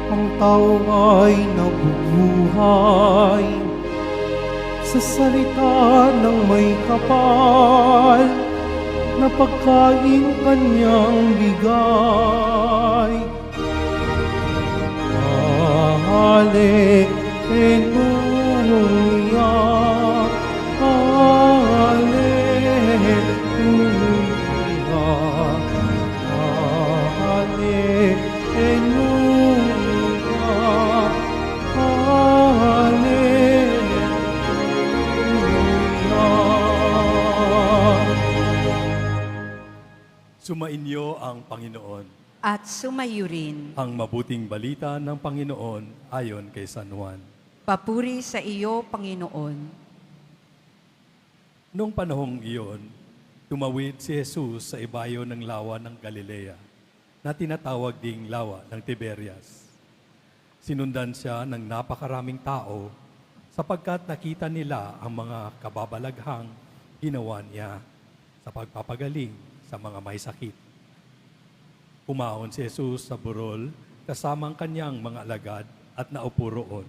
ang tao ay nabubuhay sa salita ng may kapal na pagkain kanyang bigay. Hallelujah, Hallelujah, Hallelujah, Hallelujah. Sumainyo ang Panginoon. At sumayo rin. Ang mabuting balita ng Panginoon ayon kay San Juan. Papuri sa iyo, Panginoon. Noong panahong iyon, tumawid si Jesus sa ibayo ng lawa ng Galilea, na tinatawag ding lawa ng Tiberias. Sinundan siya ng napakaraming tao sapagkat nakita nila ang mga kababalaghang ginawa niya sa pagpapagaling sa mga may sakit. Umahon si Jesus sa burol kasama ang kanyang mga alagad at naupo roon.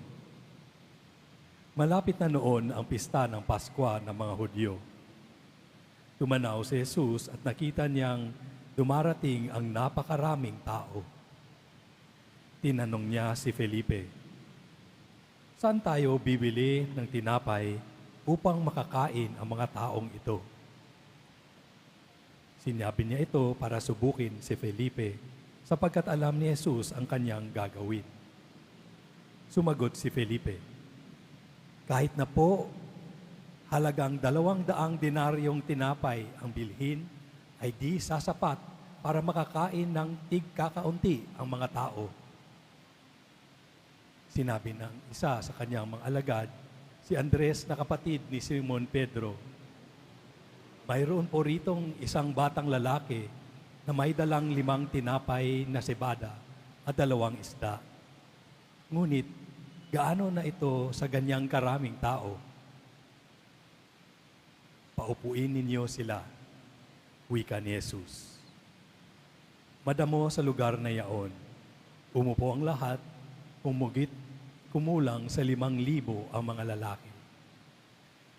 Malapit na noon ang pista ng Paskwa ng mga Hudyo. Tumanaw si Jesus at nakita niyang dumarating ang napakaraming tao. Tinanong niya si Felipe, "Saan tayo bibili ng tinapay upang makakain ang mga taong ito?" Sinabi niya ito para subukin si Felipe sapagkat alam ni Jesus ang kanyang gagawin. Sumagot si Felipe, "Kahit na po halagang 200 denaryong tinapay ang bilhin, ay di sasapat para makakain ng tig-kakaunti ang mga tao." Sinabi ng isa sa kanyang mga alagad, si Andres na kapatid ni Simon Pedro, "Mayroon po ritong isang batang lalaki na may dalang 5 tinapay na cebada at 2 isda. Ngunit, gaano na ito sa ganyang karaming tao? Paupuin ninyo sila," wika ni Jesus. Madamo sa lugar na yaon, umupo ang lahat, kumulang sa 5,000 ang mga lalaki.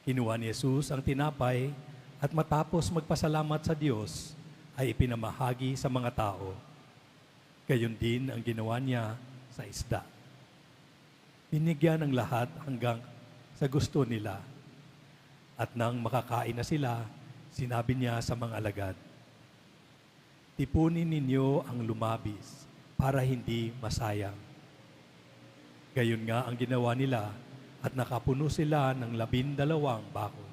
Kinuha ni Jesus ang tinapay at matapos magpasalamat sa Diyos, ay ipinamahagi sa mga tao. Gayon din ang ginawa niya sa isda. Binigyan ng lahat hanggang sa gusto nila. At nang makakain na sila, sinabi niya sa mga alagad, "Tipunin ninyo ang lumabis para hindi masayang." Gayon nga ang ginawa nila at nakapuno sila ng 12 bakod.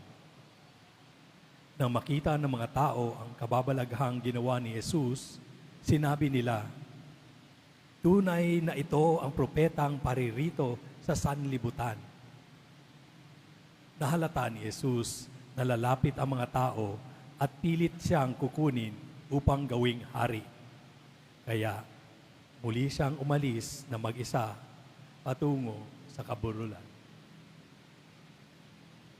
Nang makita ng mga tao ang kababalaghang ginawa ni Jesus, sinabi nila, "Tunay na ito ang propetang paririto sa sanlibutan." Nahalata ni Jesus na lalapit ang mga tao at pilit siyang kukunin upang gawing hari. Kaya muli siyang umalis na mag-isa patungo sa kaburulan.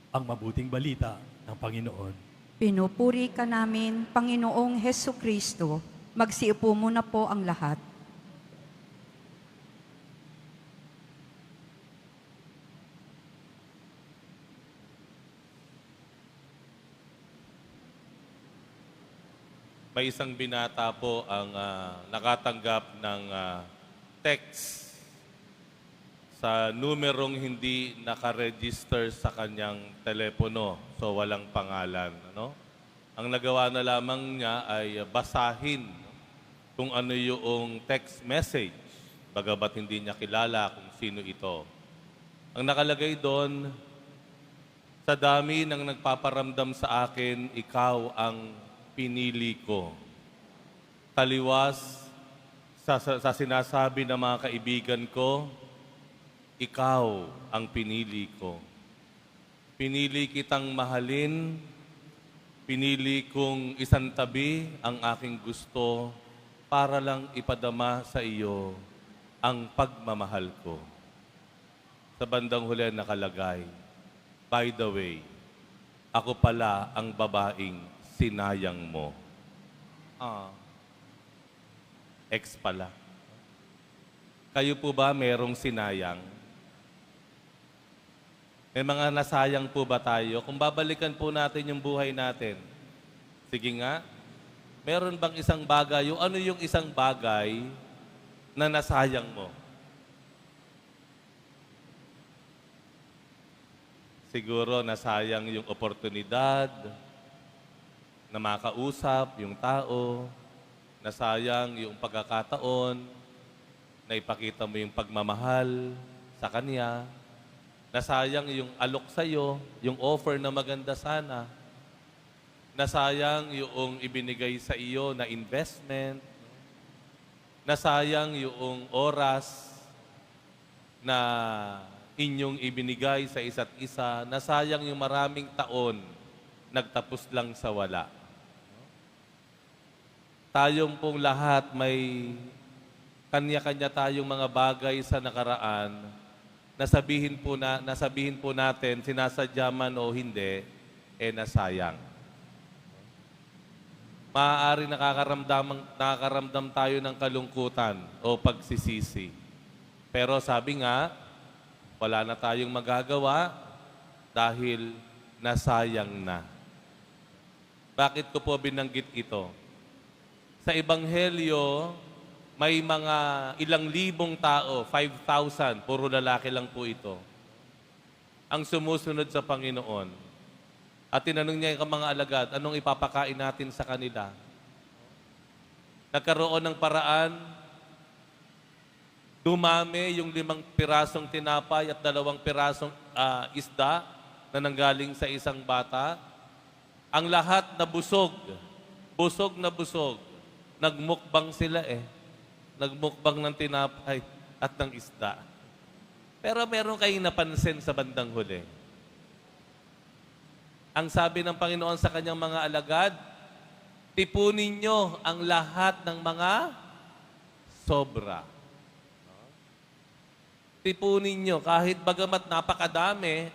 Ang mabuting balita ng Panginoon. Pinupuri ka namin, Panginoong Hesukristo. Magsiupo muna po ang lahat. May isang binata po ang nakatanggap ng text sa numerong hindi nakaregister sa kanyang telepono. So walang pangalan. Ano? Ang nagawa na lamang niya ay basahin kung ano yung text message, bagabat hindi niya kilala kung sino ito. Ang nakalagay doon, "Sa dami ng nagpaparamdam sa akin, ikaw ang pinili ko. Taliwas sa sinasabi ng mga kaibigan ko, ikaw ang pinili ko. Pinili kitang mahalin, pinili kong isantabi ang aking gusto para lang ipadama sa iyo ang pagmamahal ko." Sa bandang huli nakalagay, "By the way, ako pala ang babaeng sinayang mo." Ex pala. Kayo po ba merong sinayang? May mga nasayang po ba tayo? Kung babalikan po natin yung buhay natin, sige nga, meron bang isang bagay, ano yung isang bagay na nasayang mo? Siguro nasayang yung oportunidad na makausap yung tao, nasayang yung pagkakataon na ipakita mo yung pagmamahal sa kanya, nasayang yung alok sa'yo, yung offer na maganda sana, nasayang yung ibinigay sa iyo na investment, nasayang yung oras na inyong ibinigay sa isa't isa, nasayang yung maraming taon, nagtapos lang sa wala. Tayong pong lahat may kanya-kanya tayong mga bagay sa nakaraan, nasabihin po natin, sinasadya man o hindi, nasayang. Maaari nakakaramdam tayo ng kalungkutan o pagsisisi. Pero sabi nga, wala na tayong magagawa dahil nasayang na. Bakit ko po binanggit ito? Sa Ebanghelyo, may mga ilang libong tao, 5,000, puro lalaki lang po ito, ang sumusunod sa Panginoon. At tinanong niya yung mga alagad, anong ipapakain natin sa kanila? Nagkaroon ng paraan, dumami yung 5 pirasong tinapay at 2 pirasong isda na nanggaling sa isang bata. Ang lahat na busog na busog. Nagmukbang sila Nagmukbang ng tinapay at ng isda. Pero meron kayong napansin sa bandang huli. Ang sabi ng Panginoon sa kanyang mga alagad, tipunin nyo ang lahat ng mga sobra. Tipunin nyo, kahit bagamat napakadami,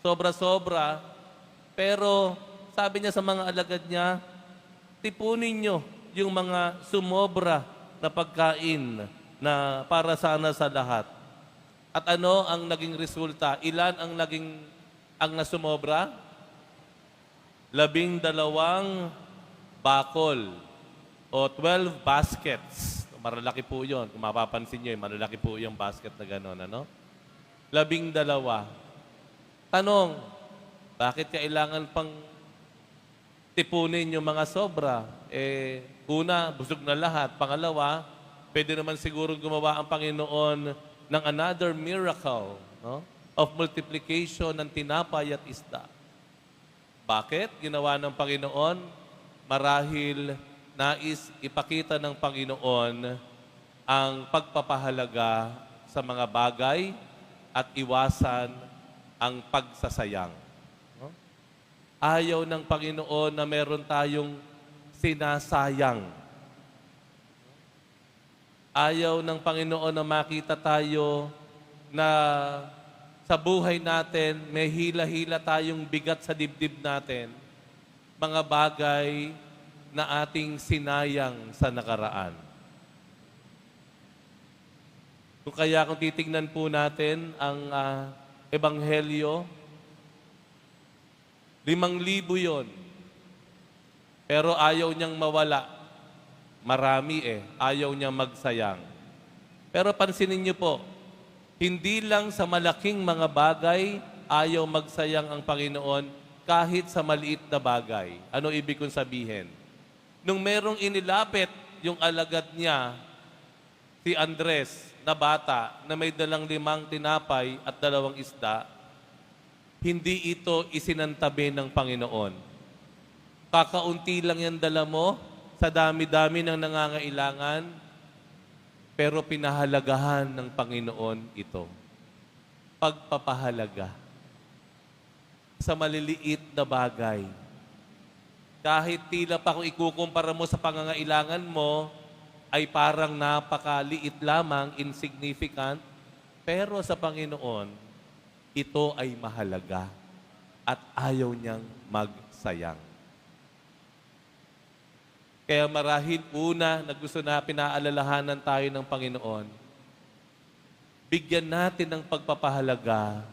sobra-sobra, pero sabi niya sa mga alagad niya, tipunin nyo yung mga sumobra na pagkain na para sana sa lahat. At ano ang naging resulta? Ilan ang nasumobra? 12 bakol o 12 baskets. Malalaki po yun. Kung mapapansin nyo, malalaki po yung basket na gano'n. 12. Tanong, bakit kailangan pang tipunin yung mga sobra? Una, busog na lahat. Pangalawa, pwede naman siguro gumawa ang Panginoon ng another miracle of multiplication ng tinapay at isda. Bakit ginawa ng Panginoon? Marahil nais ipakita ng Panginoon ang pagpapahalaga sa mga bagay at iwasan ang pagsasayang. Ayaw ng Panginoon na meron tayong sinasayang. Ayaw ng Panginoon na makita tayo na sa buhay natin may hila-hila tayong bigat sa dibdib natin. Mga bagay na ating sinayang sa nakaraan. Kung titignan po natin ang Ebanghelyo, 5,000 yon. Pero ayaw niyang mawala. Marami ayaw niyang magsayang. Pero pansinin niyo po, hindi lang sa malaking mga bagay ayaw magsayang ang Panginoon kahit sa maliit na bagay. Ano ibig kong sabihin? Nung merong inilapit yung alagad niya, si Andres na bata na may 5 tinapay at 2 isda, hindi ito isinantabi ng Panginoon. Kakaunti lang yan dala mo sa dami-dami ng nangangailangan, pero pinahalagahan ng Panginoon ito. Pagpapahalaga sa maliliit na bagay. Kahit tila pa kung ikukumpara mo sa pangangailangan mo, ay parang napakaliit lamang, insignificant, pero sa Panginoon, ito ay mahalaga at ayaw niyang magsayang. Kaya marahil una na gusto na pinaalalahanan tayo ng Panginoon, Bigyan natin ng pagpapahalaga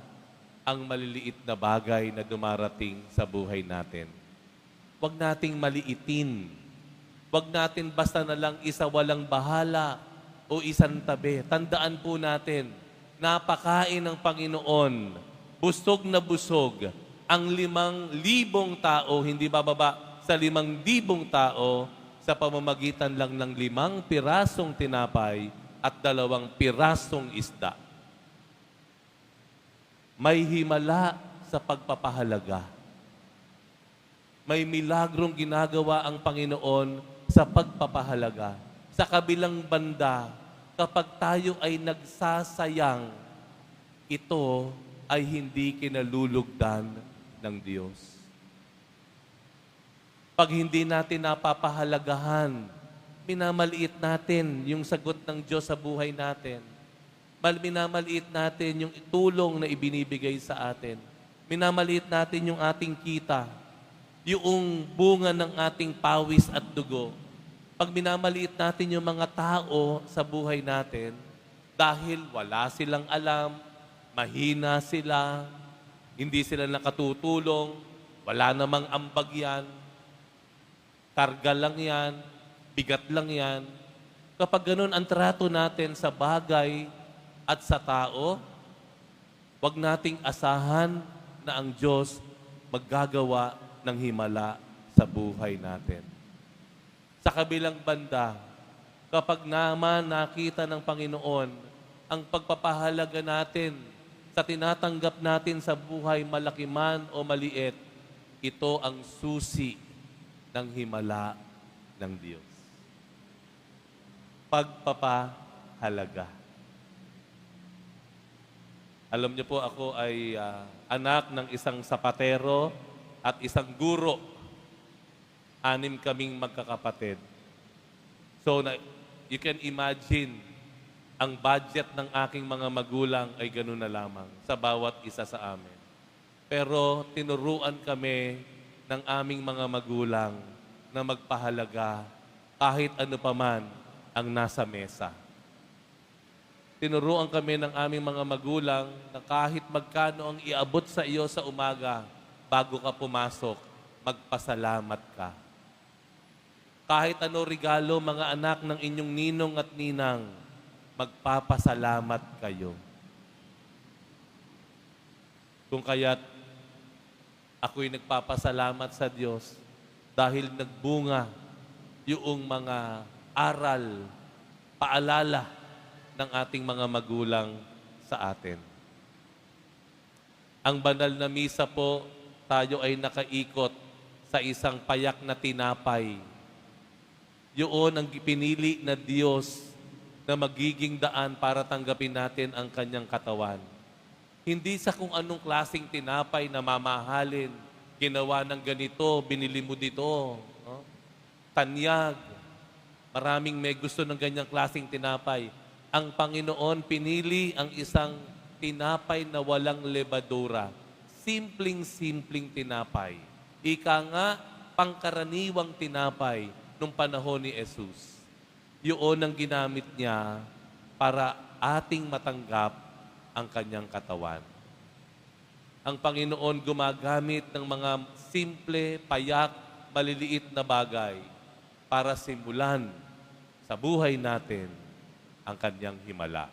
ang maliliit na bagay na dumarating sa buhay natin. Huwag nating maliitin. Huwag natin basta na lang isa walang bahala o isang tabi. Tandaan po natin, napakain ng Panginoon, busog na busog, ang 5,000 tao, hindi bababa sa 5,000 tao, sa pamamagitan lang ng 5 pirasong tinapay at 2 pirasong isda. May himala sa pagpapahalaga. May milagrong ginagawa ang Panginoon sa pagpapahalaga. Sa kabilang banda, kapag tayo ay nagsasayang, ito ay hindi kinalulugdan ng Diyos. Pag hindi natin napapahalagahan, minamaliit natin yung sagot ng Diyos sa buhay natin. Minamaliit natin yung tulong na ibinibigay sa atin. Minamaliit natin yung ating kita, yung bunga ng ating pawis at dugo. Pag minamaliit natin yung mga tao sa buhay natin, dahil wala silang alam, mahina sila, hindi sila nakatutulong, wala namang ambag yan, karga lang yan, bigat lang yan. Kapag ganun ang trato natin sa bagay at sa tao, wag nating asahan na ang Diyos maggagawa ng himala sa buhay natin. Sa kabilang banda, kapag naman nakita ng Panginoon ang pagpapahalaga natin sa tinatanggap natin sa buhay, malaki man o maliit, ito ang susi ng himala ng Diyos. Pagpapahalaga. Alam niyo po, ako ay anak ng isang sapatero at isang guro. 6 kaming magkakapatid. So, you can imagine, ang budget ng aking mga magulang ay ganun na lamang sa bawat isa sa amin. Pero tinuruan kami ng aming mga magulang na magpahalaga kahit ano paman ang nasa mesa. Tinuruan kami ng aming mga magulang na kahit magkano ang iabot sa iyo sa umaga, bago ka pumasok, magpasalamat ka. Kahit ano regalo, mga anak ng inyong ninong at ninang, magpapasalamat kayo. Kung kaya't ako'y nagpapasalamat sa Diyos dahil nagbunga yung mga aral, paalala ng ating mga magulang sa atin. Ang banal na misa po, tayo ay nakaikot sa isang payak na tinapay. Yun ang pinili na Diyos na magiging daan para tanggapin natin ang kanyang katawan. Hindi sa kung anong klaseng tinapay na mamahalin, ginawa ng ganito, binili mo dito. No? Tanyag. Maraming may gusto ng ganyang klaseng tinapay. Ang Panginoon pinili ang isang tinapay na walang lebadura. Simpleng-simpleng tinapay. Ika nga, pangkaraniwang tinapay nung panahon ni Jesus. Yun ang ginamit niya para ating matanggap ang kanyang katawan. Ang Panginoon gumagamit ng mga simple, payak, maliliit na bagay para simulan sa buhay natin ang kanyang himala.